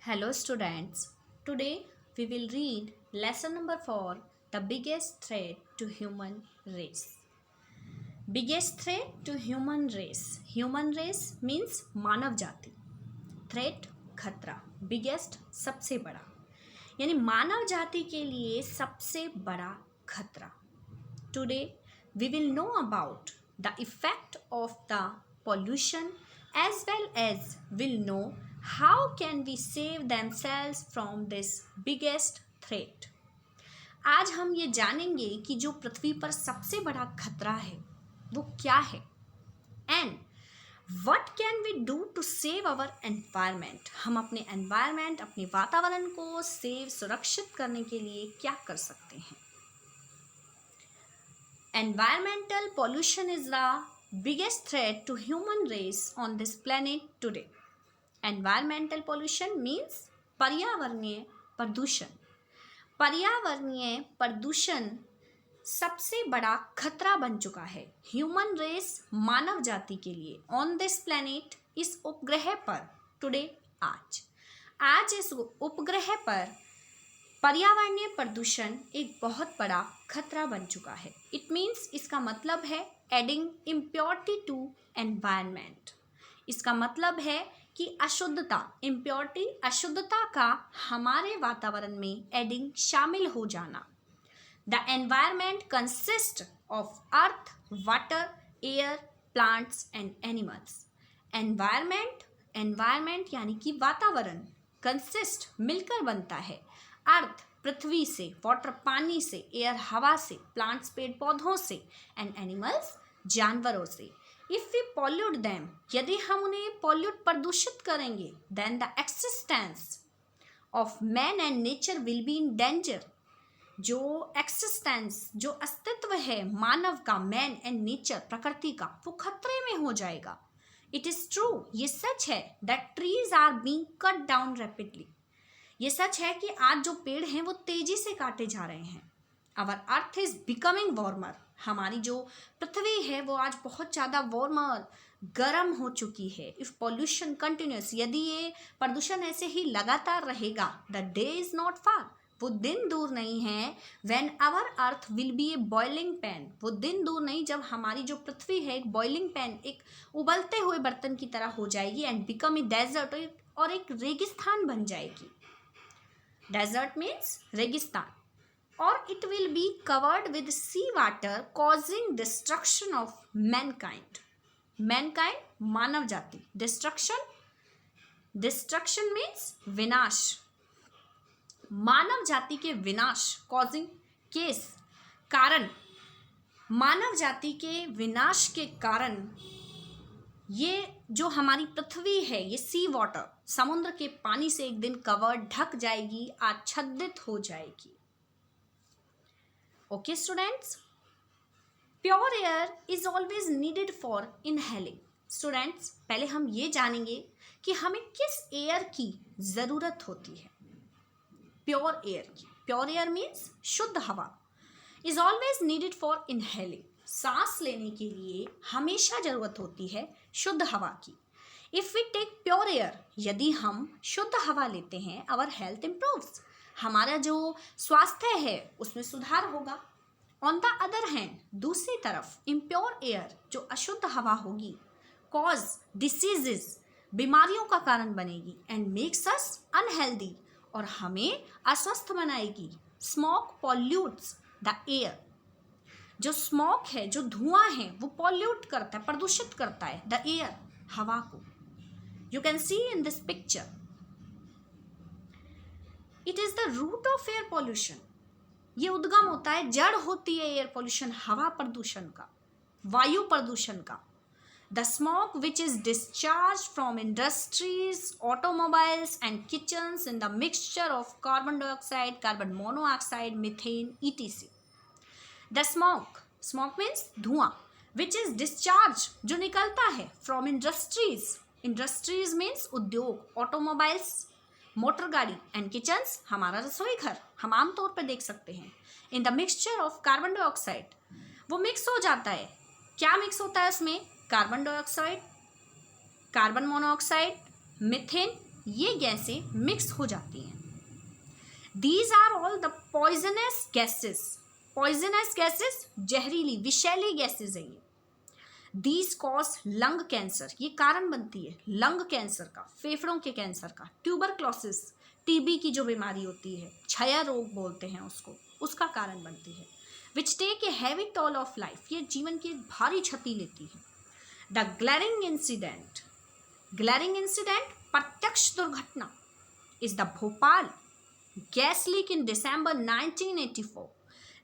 Hello students. Today we will read lesson number 4, the biggest threat to human race. Biggest threat to human race. Human race means मानव जाति. Threat खतरा. Biggest सबसे बड़ा. यानी मानव जाति के लिए सबसे बड़ा खतरा. Today we will know about the effect of the pollution as well as we'll know how can we save themselves from this biggest threat. आज हम ये जानेंगे कि जो पृथ्वी पर सबसे बड़ा खतरा है वो क्या है and what can we do to save our environment. हम अपने environment, अपने वातावरण को सेव सुरक्षित करने के लिए क्या कर सकते हैं. Environmental pollution is the biggest threat to human race on this planet today. Environmental pollution means पर्यावरणीय प्रदूषण. पर्यावरणीय प्रदूषण सबसे बड़ा खतरा बन चुका है ह्यूमन रेस मानव जाति के लिए ऑन दिस प्लैनेट इस उपग्रह पर टुडे आज इस उपग्रह पर पर्यावरणीय प्रदूषण एक बहुत बड़ा खतरा बन चुका है. इट मीन्स इसका मतलब है एडिंग इम्प्योरिटी टू एनवायरनमेंट. इसका मतलब है कि अशुद्धता इम्प्योरिटी अशुद्धता का हमारे वातावरण में एडिंग शामिल हो जाना. The environment consist of earth, water, air, plants and animals. Environment यानी कि वातावरण कंसिस्ट मिलकर बनता है अर्थ पृथ्वी से, वाटर पानी से, एयर हवा से, प्लांट्स पेड़ पौधों से एंड एनिमल्स जानवरों से. इफ वी पॉल्यूट दैम यदि हम उन्हें पॉल्यूट प्रदूषित करेंगे then the existence of man and nature will be in danger. जो एक्सिस्टेंस जो अस्तित्व है मानव का, मैन एंड नेचर प्रकृति का, वो खतरे में हो जाएगा. इट इज़ ट्रू, ये सच है that trees are being cut down rapidly. ये सच है कि आज जो पेड़ हैं वो तेजी से काटे जा रहे हैं. Our earth is becoming warmer. हमारी जो पृथ्वी है वो आज बहुत ज़्यादा वार्मर गर्म हो चुकी है. इफ पॉल्यूशन कंटिन्यूस यदि ये प्रदूषण ऐसे ही लगातार रहेगा the day is not far. वो दिन दूर नहीं है when our earth will be a boiling pan. वो दिन दूर नहीं जब हमारी जो पृथ्वी है एक बॉइलिंग पैन, एक उबलते हुए बर्तन की तरह हो जाएगी एंड बिकम ए डेजर्ट और एक रेगिस्तान बन जाएगी. Desert means रेगिस्तान. और it will be covered with sea water causing destruction of mankind. Mankind मानव जाति. Destruction means विनाश. मानव जाति के विनाश causing केस कारण. मानव जाति के विनाश के कारण ये जो हमारी पृथ्वी है ये सी वाटर समुद्र के पानी से एक दिन कवर ढक जाएगी, आच्छादित हो जाएगी. Okay students, pure air is always needed for inhaling. Students पहले हम ये जानेंगे कि हमें किस एयर की ज़रूरत होती है. प्योर एयर की. प्योर एयर मीन्स शुद्ध हवा. Is always needed for inhaling. सांस लेने के लिए हमेशा ज़रूरत होती है शुद्ध हवा की. If we take pure air यदि हम शुद्ध हवा लेते हैं आवर हेल्थ इम्प्रूव्स. हमारा जो स्वास्थ्य है उसमें सुधार होगा. ऑन द अदर हैंड दूसरी तरफ इम्प्योर एयर जो अशुद्ध हवा होगी कॉज डिसीजेस बीमारियों का कारण बनेगी एंड मेक्स अस अनहेल्दी और हमें अस्वस्थ बनाएगी. Smoke pollutes the air. जो स्मोक है जो धुआं है वो पॉल्यूट करता है, प्रदूषित करता है द एयर हवा को. You can see in this picture it is the root of air pollution. ये उद्गम होता है, जड़ होती है एयर पॉल्यूशन हवा प्रदूषण का, वायु प्रदूषण का. The smoke which is discharge from industries, automobiles and kitchens in the mixture of carbon dioxide, carbon monoxide, methane etc. The smoke means धुआं विच इज डिस्चार्ज जो निकलता है फ्रॉम इंडस्ट्रीज मीन्स उद्योग, ऑटोमोबाइल्स मोटर गाड़ी and kitchens हमारा रसोई घर हम आमतौर पर देख सकते हैं. In the mixture of carbon dioxide वो मिक्स हो जाता है. क्या मिक्स होता है उसमें? Carbon dioxide, carbon monoxide, methane ये गैसें मिक्स हो जाती हैं। These are all the poisonous gases. Poisonous gases जहरीली विषैली गैसेस है ये। दीज कॉज लंग कैंसर, ये कारण बनती है लंग कैंसर का, फेफड़ों के कैंसर का, ट्यूबरक्लोसिस टीबी की जो बीमारी होती है, क्षय रोग बोलते हैं उसको, उसका कारण बनती है। Which take a heavy toll of life, ये जीवन की एक भारी क्षति लेती है। The glaring incident, glaring incident प्रत्यक्ष दुर्घटना is the Bhopal gas leak in December 1984।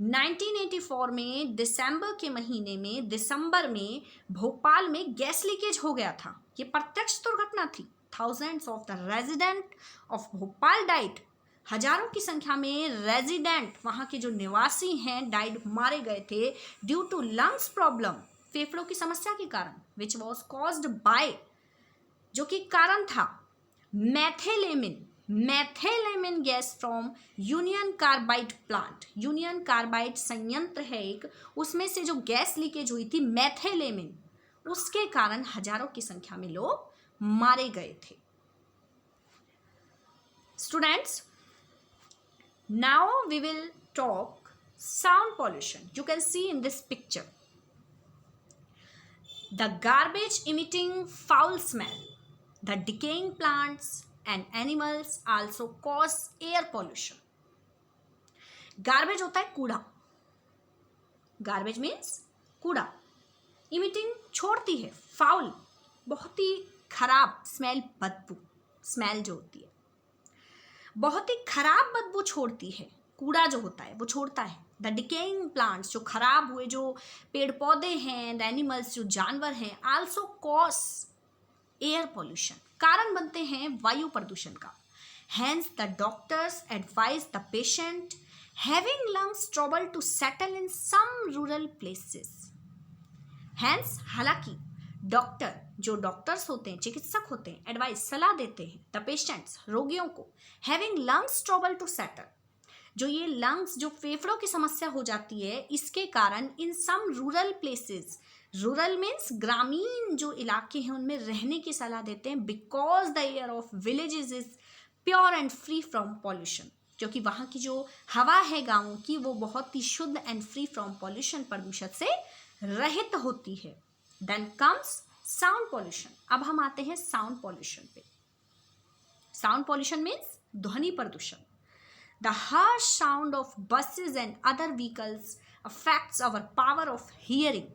1984 में दिसंबर के महीने में, दिसंबर में भोपाल में गैस लीकेज हो गया था। ये प्रत्यक्ष दुर्घटना थी। Thousands of the resident of Bhopal died, हजारों की संख्या में रेजिडेंट, वहाँ के जो निवासी हैं, डाइड, मारे गए थे ड्यू टू लंग्स प्रॉब्लम, फेफड़ों की समस्या के कारण, विच वॉज कॉज्ड बाय, जो कि कारण था methylamine, methylamine gas from Union Carbide plant. Union Carbide संयंत्र है एक, उसमें से जो गैस लीकेज हुई थी मैथेलेमिन, उसके कारण हजारों की संख्या में लोग मारे गए थे। Students, now we will talk sound pollution. You can see in this picture the garbage emitting foul smell, the decaying plants and animals also cause air pollution. Garbage होता है कूड़ा, garbage means कूड़ा, emitting छोड़ती है, foul बहुत ही खराब, smell बदबू, smell जो होती है बहुत ही खराब बदबू छोड़ती है, कूड़ा जो होता है वो छोड़ता है। द डिकेइंग प्लांट्स, जो खराब हुए जो पेड़ पौधे हैं, एंड एनिमल्स, जो जानवर हैं, आल्सो कॉज एयर पोल्यूशन, कारण बनते हैं वायु प्रदूषण का। Hence the doctors advise the patient having lungs trouble to settle in some rural places. Hence, हालांकि डॉक्टर, जो डॉक्टर्स होते हैं, चिकित्सक होते हैं, एडवाइस, सलाह देते हैं द पेशेंट्स, रोगियों को, having lungs trouble to settle, जो ये लंग्स, जो फेफड़ों की समस्या हो जाती है, इसके कारण इन some rural places, rural means ग्रामीण जो इलाके हैं, उनमें रहने की सलाह देते हैं। Because the air of villages is pure and free from pollution, क्योंकि वहाँ की जो हवा है गाँवों की वो बहुत ही शुद्ध एंड फ्री फ्रॉम पॉल्यूशन, प्रदूषण से रहित होती है। Then comes sound pollution. अब हम आते हैं साउंड पॉल्यूशन पे। साउंड पॉल्यूशन मीन्स ध्वनि प्रदूषण। The harsh sound of buses and other vehicles affects our power of hearing.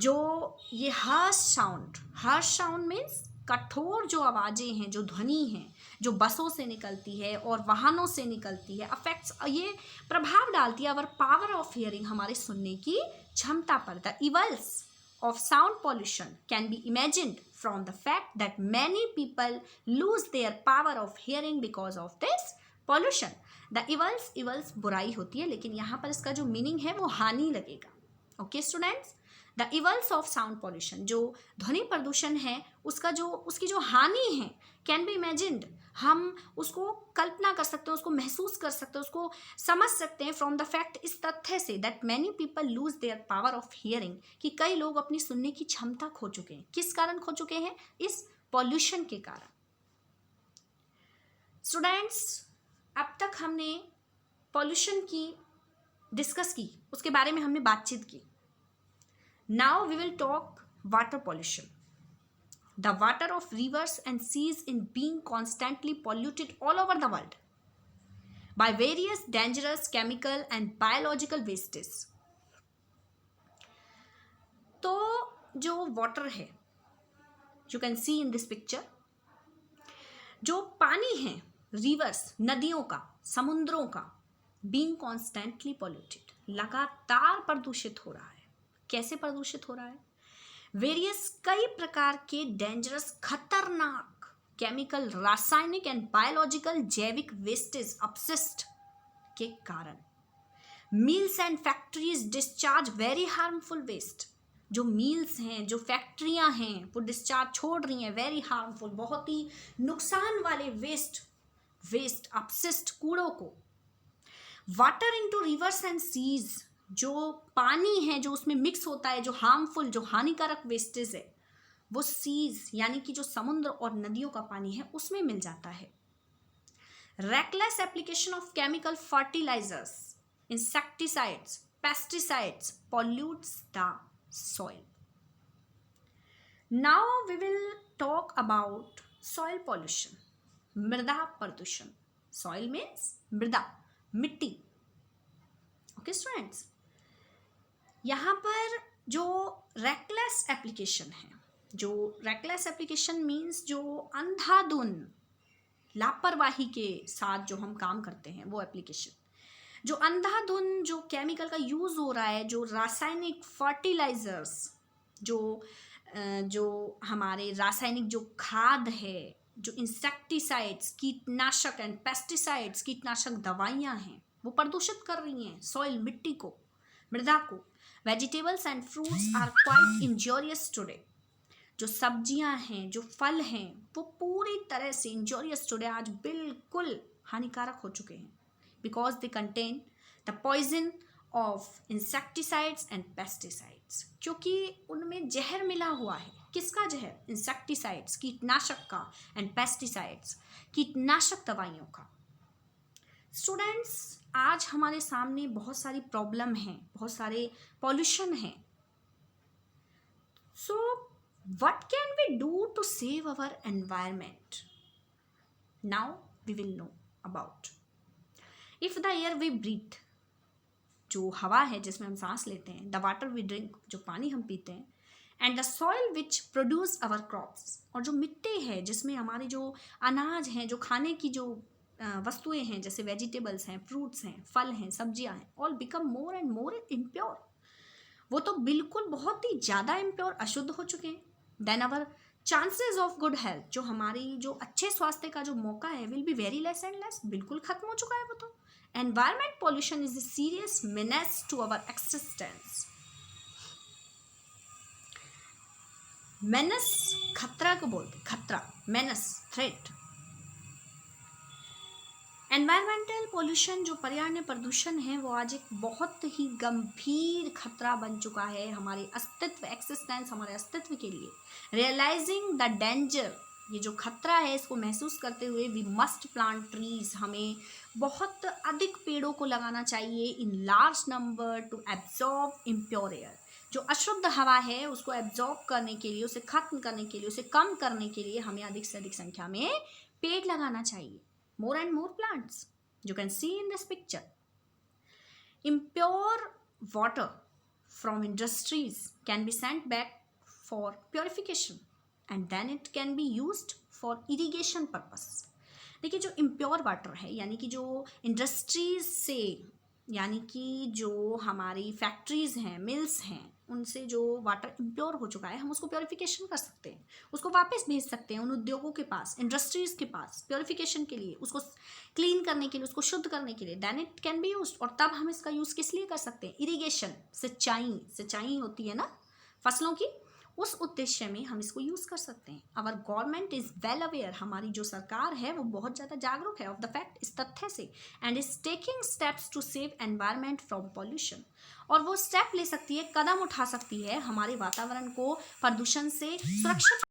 जो ये हार्श साउंड मीन्स कठोर जो आवाज़ें हैं, जो ध्वनि हैं, जो बसों से निकलती है और वाहनों से निकलती है, अफेक्ट्स, ये प्रभाव डालती है आवर पावर ऑफ हियरिंग, हमारे सुनने की क्षमता पर। The evils of sound pollution can be imagined from the fact that many people lose their power of hearing because of this pollution. The evils बुराई होती है, लेकिन यहाँ पर इसका जो मीनिंग है वो हानि लगेगा। Okay students, the evils of sound pollution, जो ध्वनि प्रदूषण है, उसकी जो हानि है, कैन बी इमेजिन्ड, हम उसको कल्पना कर सकते हैं, उसको महसूस कर सकते हैं, उसको समझ सकते हैं फ्रॉम द फैक्ट, इस तथ्य से, that many people lose their power of hearing, कि कई लोग अपनी सुनने की क्षमता खो चुके हैं। किस कारण खो चुके हैं? इस पॉल्यूशन के कारण। स्टूडेंट्स, अब तक हमने पॉल्यूशन की डिस्कस की, उसके बारे में हमने बातचीत की। Now we will talk water pollution. The water of rivers and seas in being constantly polluted all over the world by various dangerous chemical and biological wastes. तो जो वाटर है, you can see in this picture, जो पानी है, reverse, नदियों का, समुद्रों का, being constantly polluted, लगातार प्रदूषित हो रहा है। कैसे प्रदूषित हो रहा है? वेरियस, कई प्रकार के डेंजरस, खतरनाक केमिकल, रासायनिक एंड बायोलॉजिकल, जैविक वेस्टेज, अपशिष्ट के कारण। Mills and factories discharge very harmful waste. जो मिल्स हैं, जो फैक्ट्रियां हैं, वो डिस्चार्ज छोड़ रही हैं वेरी हार्मफुल, बहुत ही नुकसान वाले वेस्ट अपशिष्ट, कूड़ों को। Water into rivers and seas, जो पानी है जो उसमें मिक्स होता है, जो हार्मफुल, जो हानिकारक वेस्टेज है, वो सीज यानी कि जो समुद्र और नदियों का पानी है उसमें मिल जाता है। reckless application of chemical fertilizers, insecticides, pesticides pollutes the soil. Now we will talk about soil pollution, मृदा प्रदूषण। soil means मृदा, मिट्टी। ओके स्टूडेंट्स, यहाँ पर जो reckless application है, जो reckless application means जो अंधाधुन लापरवाही के साथ जो हम काम करते हैं वो एप्लीकेशन, जो अंधाधुन जो केमिकल का यूज़ हो रहा है, जो रासायनिक फर्टिलाइजर्स, जो हमारे रासायनिक जो खाद है, जो इंसेक्टिसाइड्स कीटनाशक एंड पेस्टिसाइड्स कीटनाशक दवाइयाँ हैं, वो प्रदूषित कर रही हैं सॉइल, मिट्टी को, मृदा को। Vegetables and fruits are quite injurious today, जो सब्जियां हैं, जो फल हैं, वो पूरी तरह से इंजोरियस टुडे, आज बिल्कुल हानिकारक हो चुके हैं, because they contain the poison of insecticides and pesticides, क्योंकि उनमें जहर मिला हुआ है। किसका जहर? इंसेक्टिसाइड्स कीटनाशक का, एंड पेस्टिसाइड्स कीटनाशक दवाइयों का। स्टूडेंट्स, आज हमारे सामने बहुत सारी प्रॉब्लम हैं, बहुत सारे पॉल्यूशन हैं। सो what can we do to save our environment? Now we will know about. If the air we breathe, जो हवा है जिसमें हम सांस लेते हैं, the water we drink, जो पानी हम पीते हैं, and the soil which produce our crops, और जो मिट्टी है जिसमें हमारे जो अनाज हैं, जो खाने की जो वस्तुएं हैं, जैसे वेजिटेबल्स हैं, फ्रूट्स हैं, फल हैं, सब्जियां हैं, all become more and more impure. वो तो बिल्कुल बहुत ही ज़्यादा इम्प्योर, अशुद्ध हो चुके हैं। Then our chances of good health, जो हमारी जो अच्छे स्वास्थ्य का जो मौका है, will be very less and less, बिल्कुल खत्म हो चुका है वो तो। Environment pollution is a serious menace to our existence. Menace खतरा को बोलते, खतरा, मेनस थ्रेट। एनवायरमेंटल पोल्यूशन, जो पर्यावरणीय प्रदूषण है, वो आज एक बहुत ही गंभीर खतरा बन चुका है हमारे अस्तित्व, एक्सिस्टेंस, हमारे अस्तित्व के लिए। रियलाइजिंग द डेंजर, ये जो खतरा है इसको महसूस करते हुए, वी मस्ट प्लांट ट्रीज, हमें बहुत अधिक पेड़ों को लगाना चाहिए in large number two absorb impure air, जो अशुद्ध हवा है उसको एब्जॉर्ब करने के लिए, उसे खत्म करने के लिए, उसे कम करने के लिए हमें अधिक से अधिक संख्या में पेड़ लगाना चाहिए। More and more plants. You can see in this picture. Impure water from industries can be sent back for purification and then it can be used for irrigation purpose. देखिए, जो इम्प्योर वाटर है, यानी कि जो industries से, यानी कि जो हमारी फैक्ट्रीज हैं, मिल्स हैं, उनसे जो वाटर इम्प्योर हो चुका है, हम उसको प्योरिफिकेशन कर सकते हैं, उसको वापस भेज सकते हैं उन उद्योगों के पास, इंडस्ट्रीज के पास, प्योरिफिकेशन के लिए, उसको क्लीन करने के लिए, उसको शुद्ध करने के लिए। Then it can be used, और तब हम इसका यूज़ किस लिए कर सकते हैं? इरिगेशन, सिंचाई होती है ना फसलों की, उस उद्देश्य में हम इसको यूज़ कर सकते हैं। अवर गवर्नमेंट इज़ वेल अवेयर, हमारी जो सरकार है वो बहुत ज़्यादा जागरूक है ऑफ द फैक्ट, इस तथ्य से, and is taking steps to save environment from pollution, और वो स्टेप ले सकती है, कदम उठा सकती है हमारे वातावरण को प्रदूषण से सुरक्षित